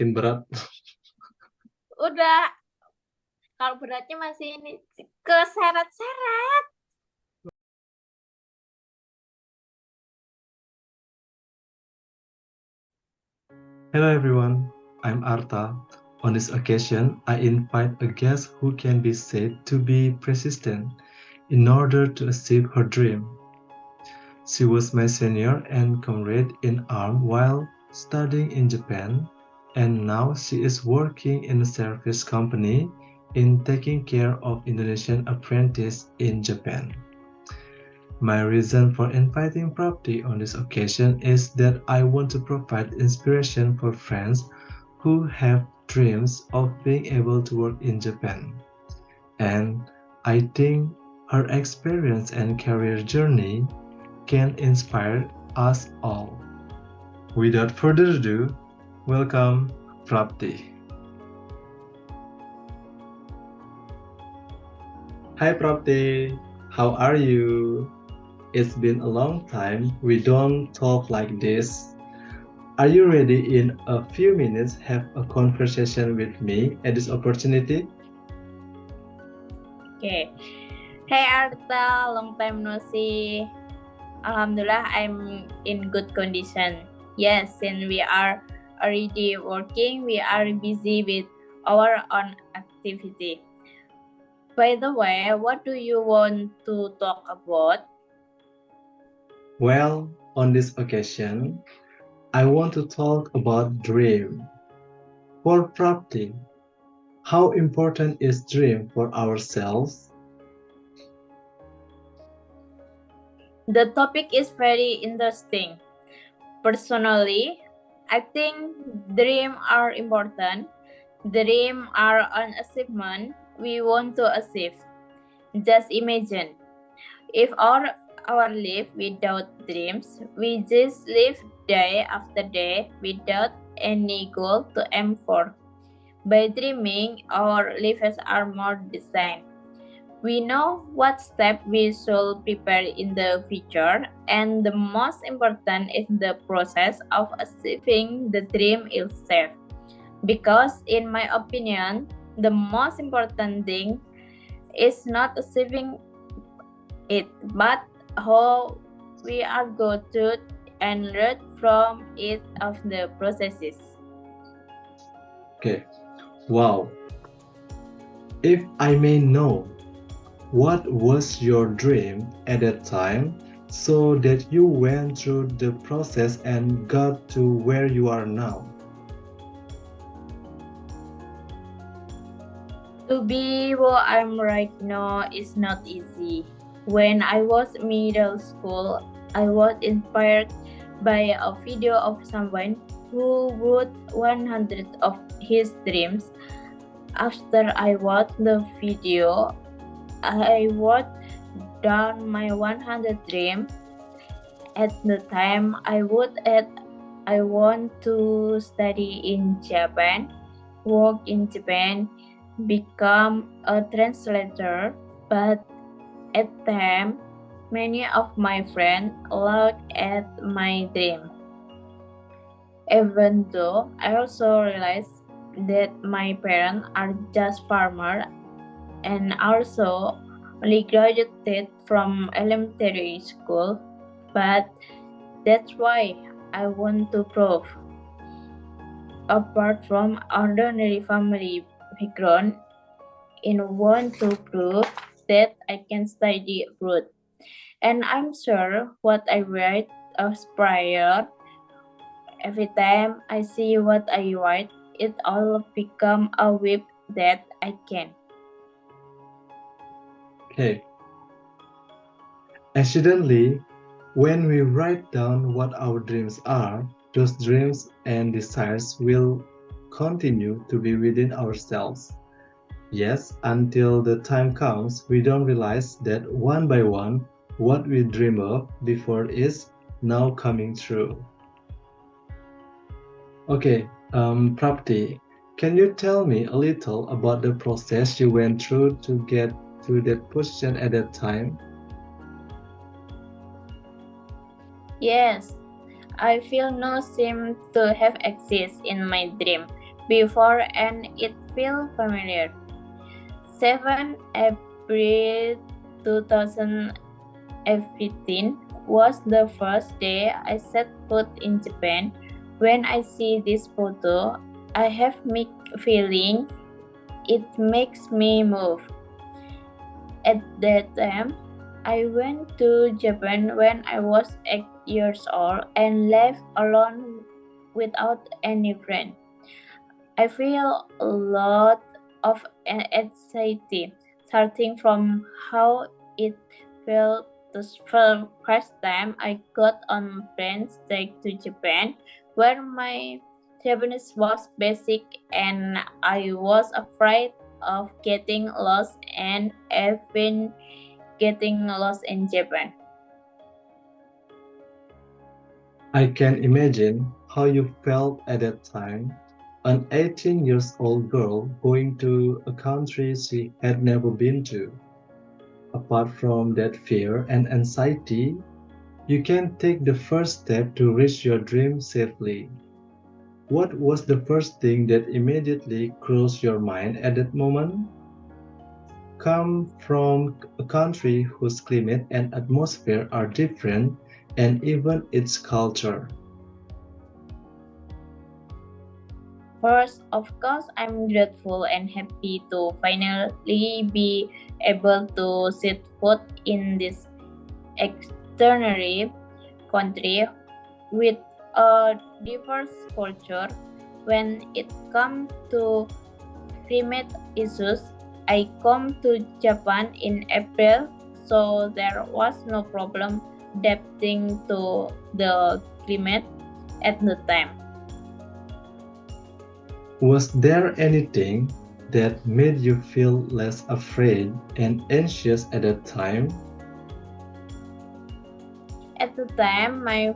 Makin berat. Udah, kalau beratnya masih ini keseret-seret. Hello everyone, I'm Arta. On this occasion, I invite a guest who can be said to be persistent in order to achieve her dream. She was my senior and comrade in arms while studying in Japan, and now she is working in a service company in taking care of Indonesian apprentices in Japan. My reason for inviting Prapti on this occasion is that I want to provide inspiration for friends who have dreams of being able to work in Japan. And I think her experience and career journey can inspire us all. Without further ado, welcome Prapti. Hi Prapti, how are you? It's been a long time we don't talk like this. Are you ready in a few minutes have a conversation with me at this opportunity? Okay. Hey Arta, long time no see. Alhamdulillah, I'm in good condition. Yes, since we are already working, we are busy with our own activity. By the way, what do you want to talk about? Well, on this occasion, I want to talk about dream. For Prapti, how important is dream for ourselves? The topic is very interesting. Personally, I think dreams are important. Dreams are an achievement we want to achieve. Just imagine if our life without dreams, we just live day after day without any goal to aim for. By dreaming, our lives are more designed. We know what step we should prepare in the future, and the most important is the process of achieving the dream itself. Because, in my opinion, the most important thing is not achieving it, but how we are go through and learn from it of the processes. Okay, wow. If I may know, what was your dream at that time so that you went through the process and got to where you are now? To be what I'm right now is not easy. When I was middle school, I was inspired by a video of someone who wrote 100 of his dreams. After I watched the video, I wrote down my 100 dreams. At the time, I want to study in Japan, work in Japan, become a translator, but at the time, many of my friends looked at my dream. Even though I also realized that my parents are just farmers and also only graduated from elementary school, but that's why I want to prove. Apart from ordinary family background, I want to prove that I can study abroad. And I'm sure what I write as prior, every time I see what I write, it all become a whip that I can. Okay. Accidentally, when we write down what our dreams are, those dreams and desires will continue to be within ourselves. Yes, until the time comes, we don't realize that one by one, what we dream of before is now coming true. Okay, Prapti, can you tell me a little about the process you went through to get to that position at that time? Yes, I feel no seem to have exist in my dream before and it felt familiar. 7 April 2015 was the first day I set foot in Japan. When I see this photo, I have mixed feeling. It makes me move. At that time, I went to Japan when I was 8 years old and left alone without any friend. I feel a lot of anxiety, starting from how it felt the first time I got on plane trip to Japan, where my Japanese was basic and I was afraid of getting lost and even getting lost in Japan. I can imagine how you felt at that time. An 18 years old girl going to a country she had never been to. Apart from that fear and anxiety, you can take the first step to reach your dream safely. What was the first thing that immediately crossed your mind at that moment? Come from a country whose climate and atmosphere are different, and even its culture. First, of course, I'm grateful and happy to finally be able to set foot in this extraordinary country with a diverse culture. When it comes to climate issues, I come to Japan in April, so there was no problem adapting to the climate at the time. Was there anything that made you feel less afraid and anxious at that time? At the time, my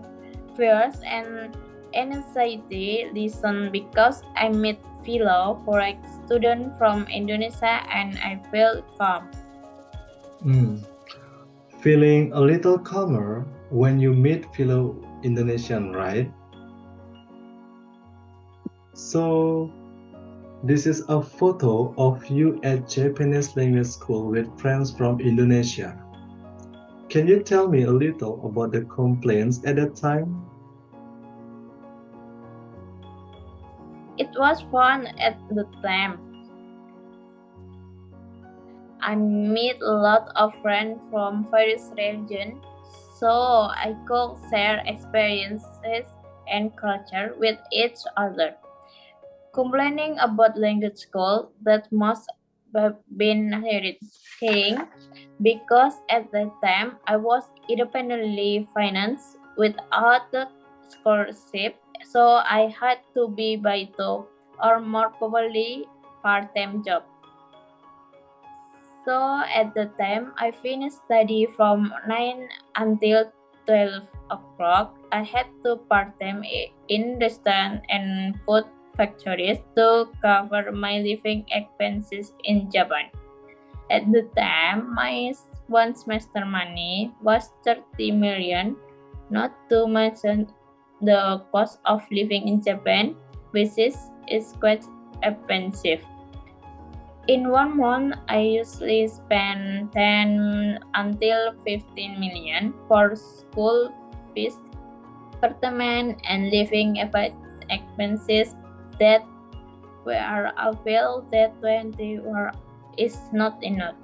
fears and anxiety listened because I met fellow foreign student from Indonesia and I felt calm. Hmm. Feeling a little calmer when you meet fellow Indonesian, right? So, this is a photo of you at Japanese language school with friends from Indonesia. Can you tell me a little about the complaints at that time? It was fun at the time. I met a lot of friends from various regions, so I could share experiences and culture with each other. Complaining about language school that must have been irritating because at that time I was independently financed without the scholarship, so I had to be by two or more probably part-time job. So at the time I finished study from 9 until 12 o'clock. I had to part-time in restaurant and food factories to cover my living expenses in Japan. At the time, my one semester money was 30 million, not to mention the cost of living in Japan, which is quite expensive. In 1 month, I usually spend 10 until 15 million for school fees, apartment, and living expenses that were available that 20 were is not enough.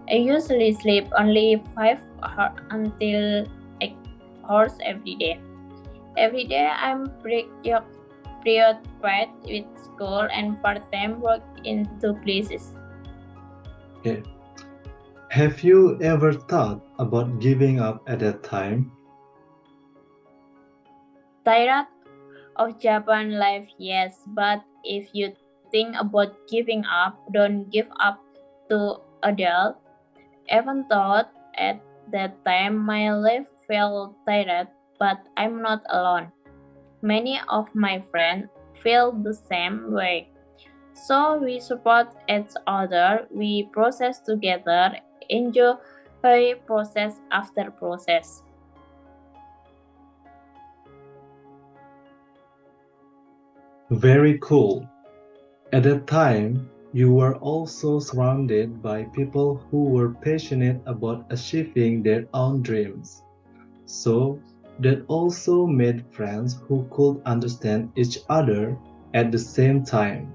I usually sleep only 5 hours until 8 hours every day. Every day I'm preoccupied with school and part-time work in two places. Okay. Have you ever thought about giving up at that time? Tired of Japan life, yes, but if you think about giving up, don't give up to adult. Even thought at that time my life felt tired, but I'm not alone. Many of my friends feel the same way. So we support each other, we process together, enjoy process after process. Very cool. At that time, you were also surrounded by people who were passionate about achieving their own dreams. So, that also made friends who could understand each other at the same time.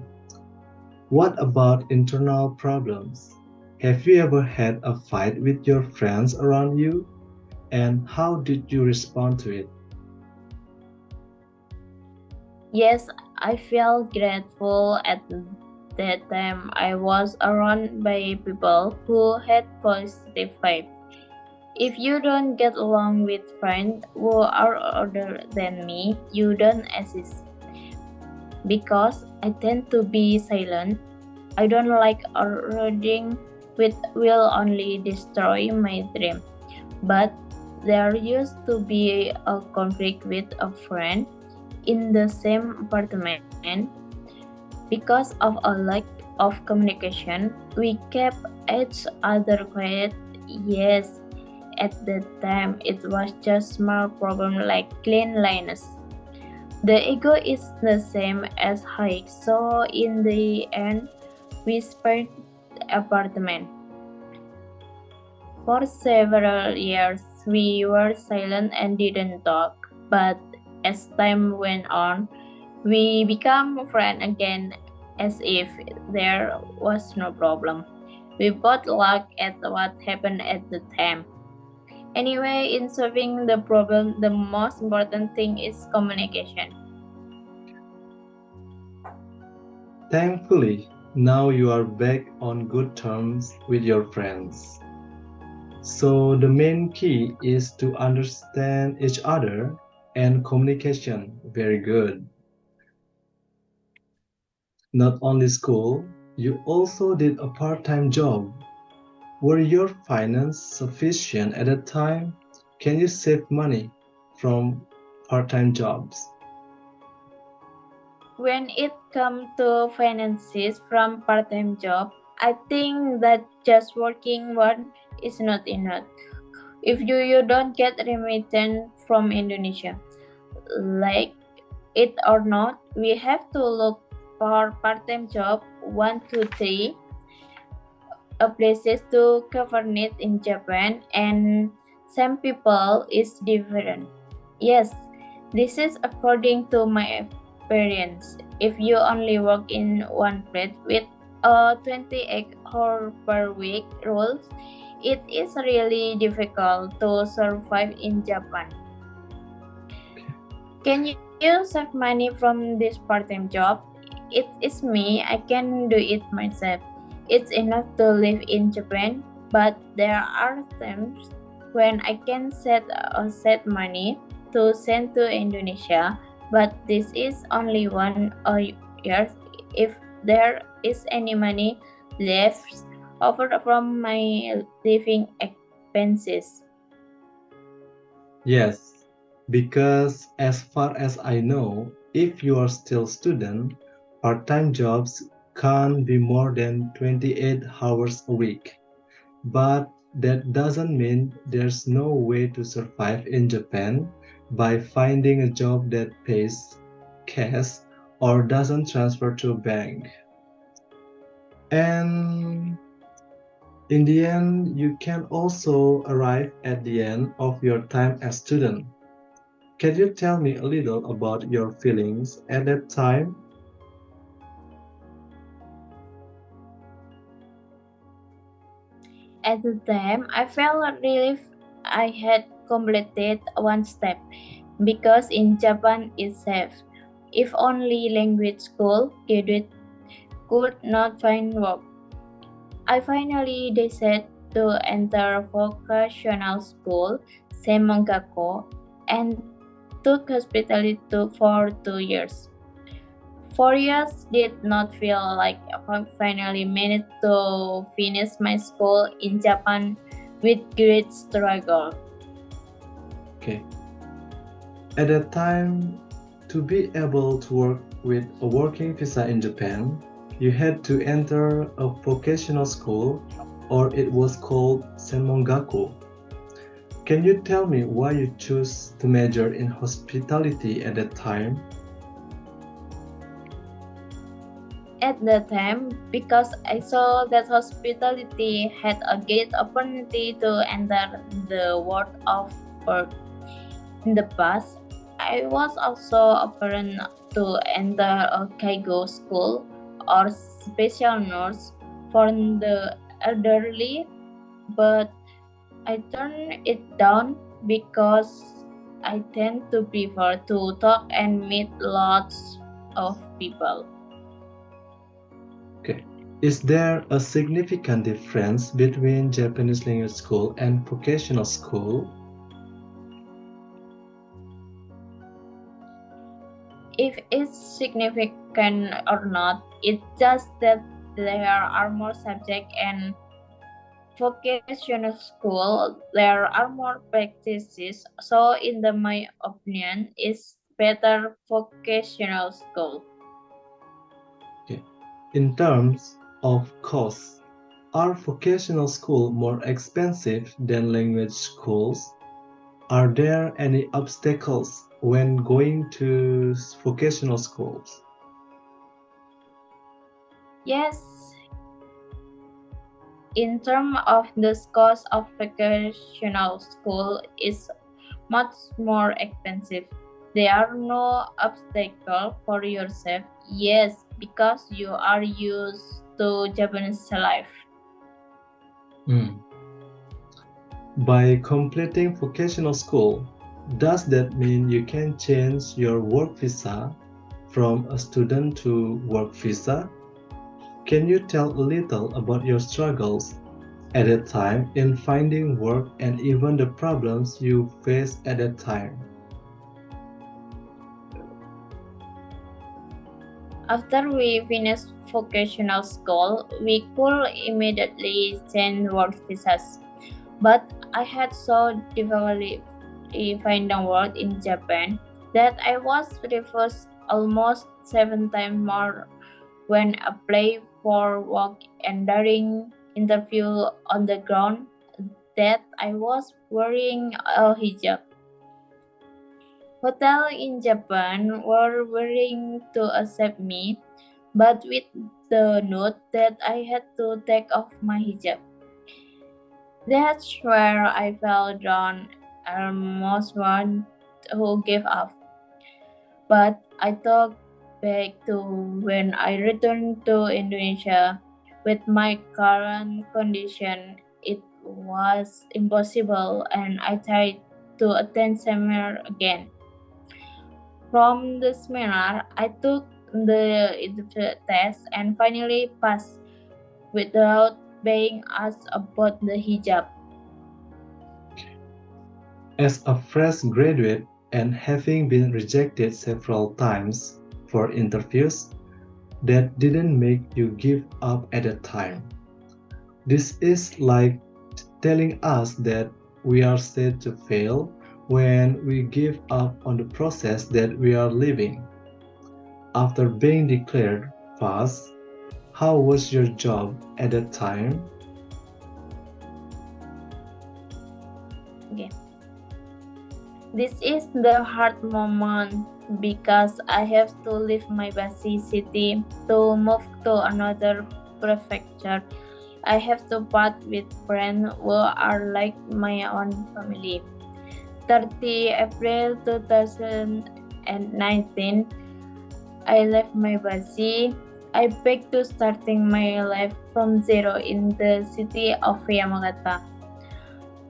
What about internal problems? Have you ever had a fight with your friends around you? And how did you respond to it? Yes, I felt grateful at that time. I was around by people who had positive vibe. If you don't get along with friends who are older than me, you don't exist. Because I tend to be silent, I don't like arguing with will only destroy my dream. But there used to be a conflict with a friend in the same apartment. Because of a lack of communication, we kept each other quiet. Yes, at that time it was just small problem like cleanliness. The ego is the same as height, so in the end, we split the apartment. For several years, we were silent and didn't talk. But as time went on, we became friends again as if there was no problem. We both laughed at what happened at the time. Anyway, in solving the problem, the most important thing is communication. Thankfully, now you are back on good terms with your friends. So, the main key is to understand each other and communication. Very good. Not only school, you also did a part time job. Were your finance sufficient at that time? Can you save money from part time jobs? When it comes to finances from part-time job, I think that just working one is not enough. If you don't get remittance from Indonesia, like it or not, we have to look for part-time job 1 to 3 places to cover need in Japan, and some people is different. Yes, this is according to my experience. If you only work in one place with a 28 hour per week rules, it is really difficult to survive in Japan. Can you save money from this part-time job? It is me. I can do it myself. It's enough to live in Japan, but there are times when I can set money to send to Indonesia, but this is only one a year. If there is any money left over from my living expenses. Yes, because as far as I know, if you are still student, part-time jobs can't be more than 28 hours a week. But that doesn't mean there's no way to survive in Japan by finding a job that pays cash or doesn't transfer to a bank. And in the end, you can also arrive at the end of your time as student. Can you tell me a little about your feelings at that time? At the time, I felt relief I had completed one step because in Japan it's safe. If only language school graduate could not find work, I finally decided to enter vocational school, Semongako, and took hospitality for 2 years. 4 years did not feel like I finally managed to finish my school in Japan with great struggle. Okay. At that time, to be able to work with a working visa in Japan, you had to enter a vocational school, or it was called Senmongaku. Can you tell me why you chose to major in hospitality at that time? at the time because I saw that hospitality had a great opportunity to enter the world of work. In the past, I was also open to enter a Kaigo school or special nurse for the elderly, but I turned it down because I tend to prefer to talk and meet lots of people. Okay. Is there a significant difference between Japanese language school and vocational school? If it's significant or not, it's just that there are more subjects and vocational school there are more practices. So in my opinion, it's better vocational school. Okay. In terms of costs, are vocational schools more expensive than language schools? Are there any obstacles when going to vocational schools? Yes, in terms of the cost of vocational school is much more expensive. There are no obstacle for yourself. Yes, because you are used to Japanese life. Hmm. By completing vocational school, does that mean you can change your work visa from a student to work visa? Can you tell a little about your struggles at that time in finding work and even the problems you faced at that time? After we finished vocational school, we could immediately change work visas. But I had so difficulty finding work in Japan that I was refused almost 7 times more when applying for work and during interview on the ground that I was wearing a hijab. Hotel in Japan were willing to accept me, but with the note that I had to take off my hijab. That's where I fell down almost want to give up. But I thought back to when I returned to Indonesia with my current condition, it was impossible and I tried to attend seminar again. From the seminar, I took the test and finally passed without being asked about the hijab. As a fresh graduate and having been rejected several times for interviews, that didn't make you give up at the time. This is like telling us that we are set to fail when we give up on the process that we are living. After being declared pass, how was your job at that time? Okay. This is the hard moment because I have to leave my busy city to move to another prefecture. I have to part with friends who are like my own family. 30 April 2019, I left my busy. I begged to starting my life from zero in the city of Yamagata.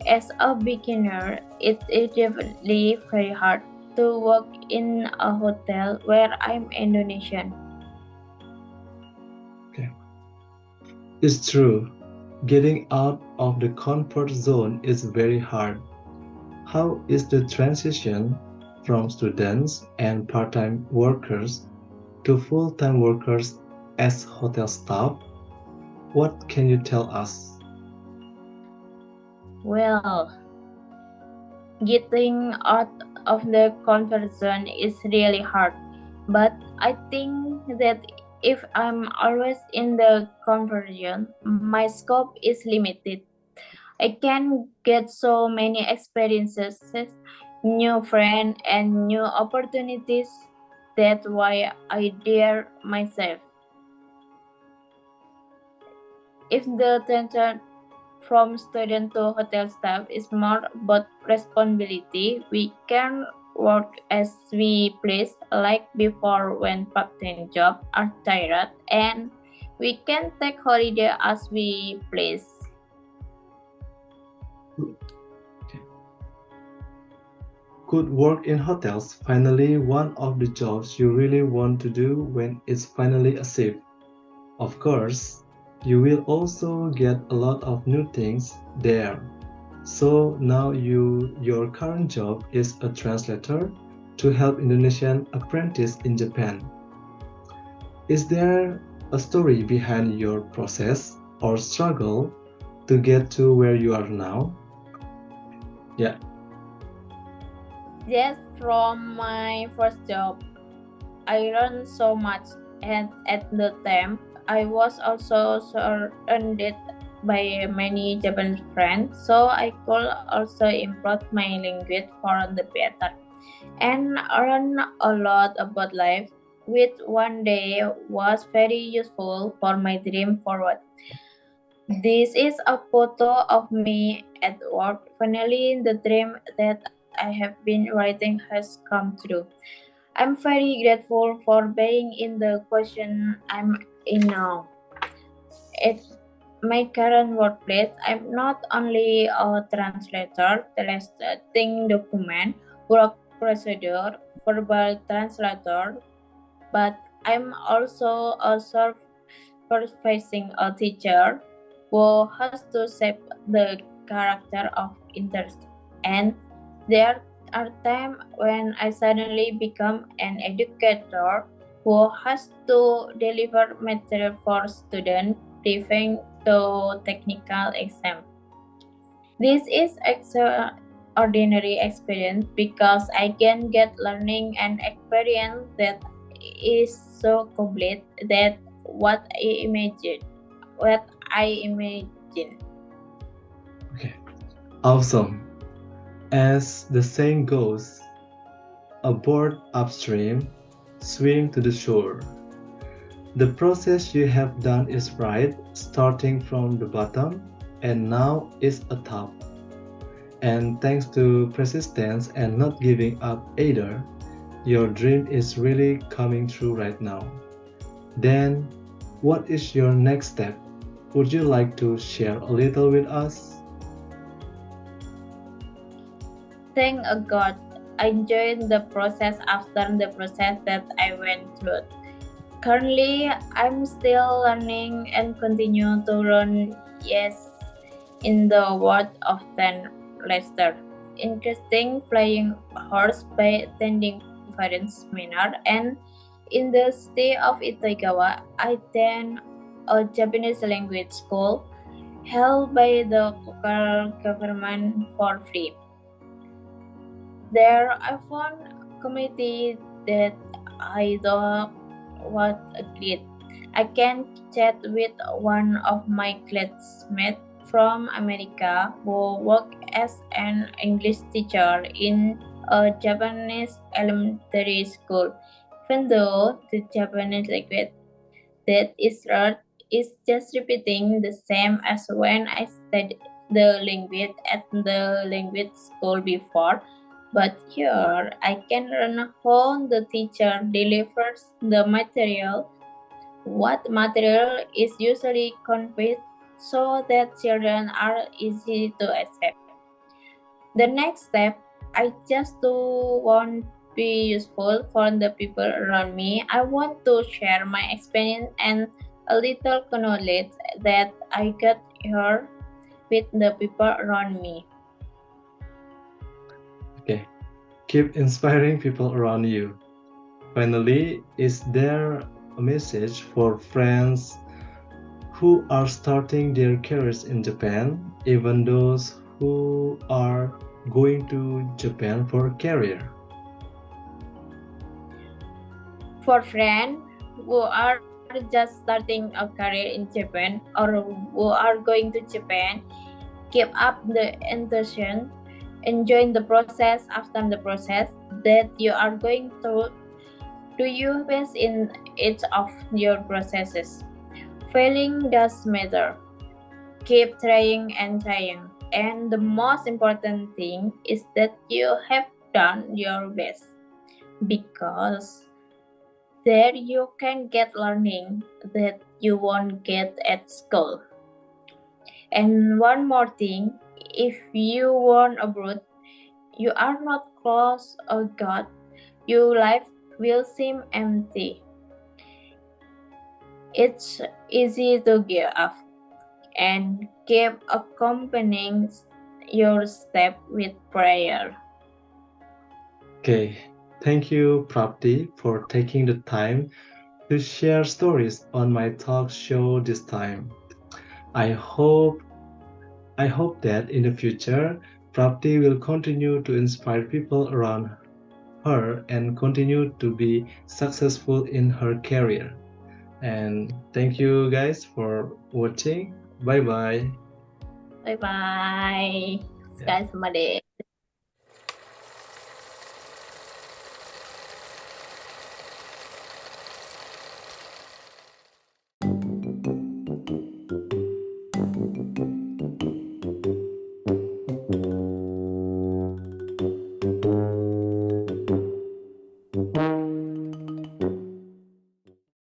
As a beginner, it is definitely very hard to work in a hotel where I'm Indonesian. Okay. It's true. Getting out of the comfort zone is very hard. How is the transition from students and part-time workers to full-time workers as hotel staff? What can you tell us? Well, getting out of the comfort zone is really hard, but I think that if I'm always in the comfort zone, my scope is limited. I can get so many experiences, new friends, and new opportunities. That's why I dare myself. If the transition from student to hotel staff is more about responsibility, we can work as we please, like before when part-time jobs are tired, and we can take holiday as we please. Could work in hotels finally one of the jobs you really want to do when it's finally achieved? Of course, you will also get a lot of new things there. So now your current job is a translator to help Indonesian apprentices in Japan. Is there a story behind your process or struggle to get to where you are now? Yeah. Yes, from my first job, I learned so much, and at the time, I was also surrounded by many Japanese friends, so I could also improve my language for the better and learn a lot about life, which one day was very useful for my dream forward. This is a photo of me at work. Finally, the dream that I have been writing has come true. I'm very grateful for being in the position I'm in now. At my current workplace, I'm not only a translator, translating document, work procedure, verbal translator, but I'm also a surface-facing a teacher who has to shape the character of interest. And there are times when I suddenly become an educator who has to deliver material for students preparing to technical exam. This is extraordinary experience because I can get learning and experience that is so complete that what I imagine. Okay. Awesome. As the saying goes, a board upstream, swim to the shore. The process you have done is right, starting from the bottom, and now is a top. And thanks to persistence and not giving up either, your dream is really coming true right now. Then, what is your next step? Would you like to share a little with us? Thank God I enjoyed the process after the process that I went through. Currently, I'm still learning and continue to learn. Yes, in the word of Ten Lester. Interesting flying horse by attending conference seminar, and in the state of Itoigawa, I attend a Japanese language school held by the local government for free. There, I found community that I thought was great. I can chat with one of my classmates from America who worked as an English teacher in a Japanese elementary school. Even though the Japanese language that is learned is just repeating the same as when I studied the language at the language school before. But here I can learn how the teacher delivers the material, what material is usually conveyed so that children are easy to accept. The next step, I just do want be useful for the people around me. I want to share my experience and a little knowledge that I got here with the people around me. Okay. Keep inspiring people around you. Finally, is there a message for friends who are starting their careers in Japan, even those who are going to Japan for a career? For friends who are just starting a career in Japan or who are going to Japan, keep up the enthusiasm, enjoy the process after the process that you are going through. Do your best in each of your processes. Failing does matter. Keep trying and trying. And the most important thing is that you have done your best because there you can get learning that you won't get at school. And one more thing, if you want abroad, you are not close or God, your life will seem empty. It's easy to give up and keep accompanying your step with prayer. Okay, thank you, Prapti, for taking the time to share stories on my talk show this time. I hope I hope that in the future, Prapti will continue to inspire people around her and continue to be successful in her career. And thank you guys for watching. Bye bye. Bye bye. Yeah. Sekali sama deh.